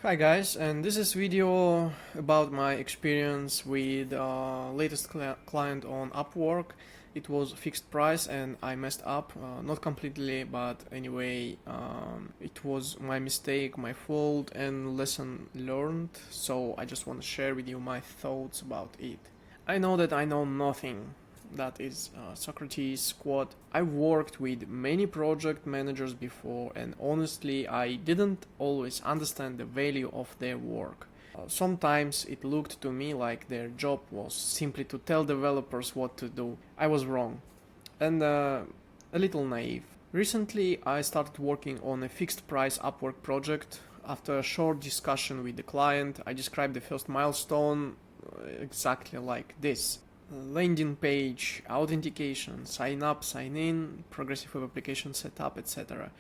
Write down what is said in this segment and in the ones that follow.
Hi guys, and this is video about my experience with latest client on Upwork. It was fixed price and I messed up, not completely, but anyway, it was my mistake, my fault and lesson learned, so I just want to share with you my thoughts about it. I know that I know nothing. That is Socrates quote. I worked with many project managers before, and honestly, I didn't always understand the value of their work. Sometimes it looked to me like their job was simply to tell developers what to do. I was wrong and a little naive. Recently, I started working on a fixed price Upwork project. After a short discussion with the client, I described the first milestone exactly like this: landing page, authentication, sign up, sign in, progressive web application setup, etc.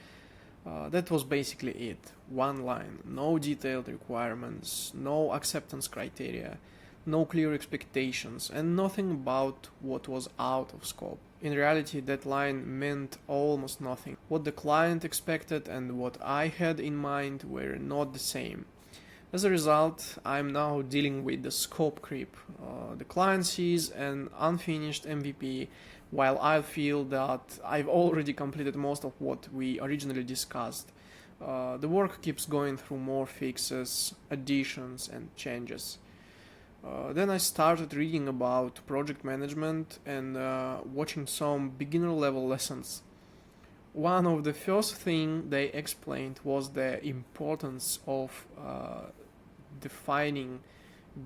That was basically it. One line, no detailed requirements, no acceptance criteria, no clear expectations, and nothing about what was out of scope. In reality, that line meant almost nothing. What the client expected and what I had in mind were not the same. As a result, I'm now dealing with the scope creep. The client sees an unfinished MVP while I feel that I've already completed most of what we originally discussed. The work keeps going through more fixes, additions, and changes. Then I started reading about project management and watching some beginner level lessons. One of the first thing they explained was the importance of defining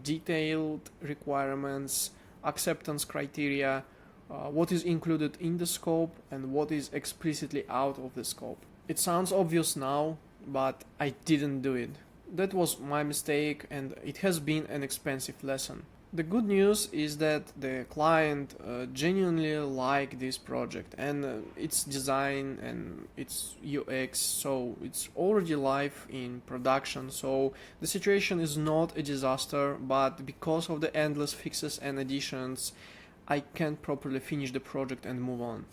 detailed requirements, acceptance criteria, what is included in the scope and what is explicitly out of the scope. It sounds obvious now, but I didn't do it. That was my mistake and it has been an expensive lesson. The good news is that the client genuinely liked this project and its design and its UX, so it's already live in production. So the situation is not a disaster, but because of the endless fixes and additions, I can't properly finish the project and move on.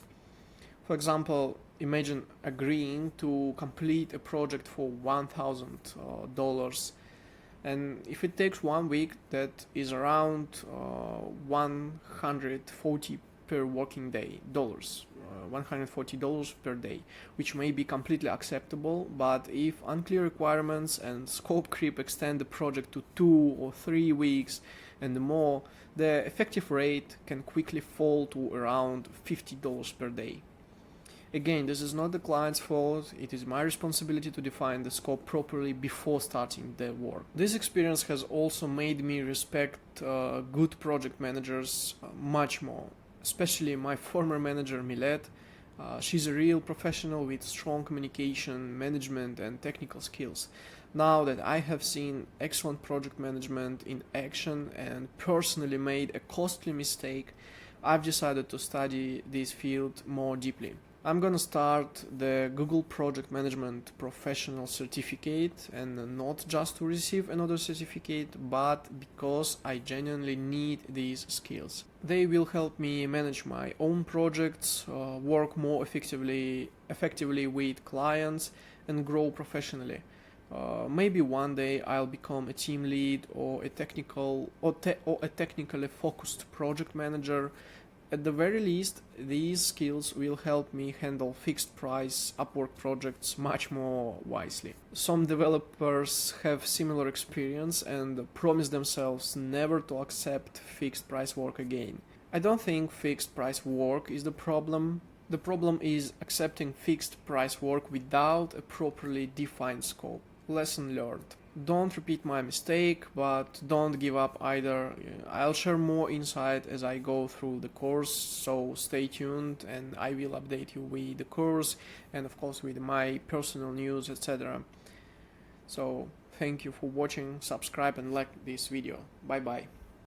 For example, imagine agreeing to complete a project for $1,000, and if it takes 1 week, that is around 140 per working day dollars, $140 per day, which may be completely acceptable. But if unclear requirements and scope creep extend the project to 2 or 3 weeks and more, the effective rate can quickly fall to around $50 per day. Again, this is not the client's fault, it is my responsibility to define the scope properly before starting the work. This experience has also made me respect good project managers much more, especially my former manager Milet. She's a real professional with strong communication, management, and technical skills. Now that I have seen excellent project management in action and personally made a costly mistake, I've decided to study this field more deeply. I'm gonna start the Google Project Management Professional Certificate, and not just to receive another certificate, but because I genuinely need these skills. They will help me manage my own projects, work more effectively with clients, and grow professionally. Maybe one day I'll become a team lead or a technically focused project manager. At the very least, these skills will help me handle fixed price Upwork projects much more wisely. Some developers have similar experience and promise themselves never to accept fixed price work again. I don't think fixed price work is the problem. The problem is accepting fixed price work without a properly defined scope. Lesson learned. Don't repeat my mistake, but don't give up either. I'll share more insight as I go through the course, so stay tuned and I will update you with the course and of course with my personal news, etc. So thank you for watching, subscribe and like this video. Bye bye.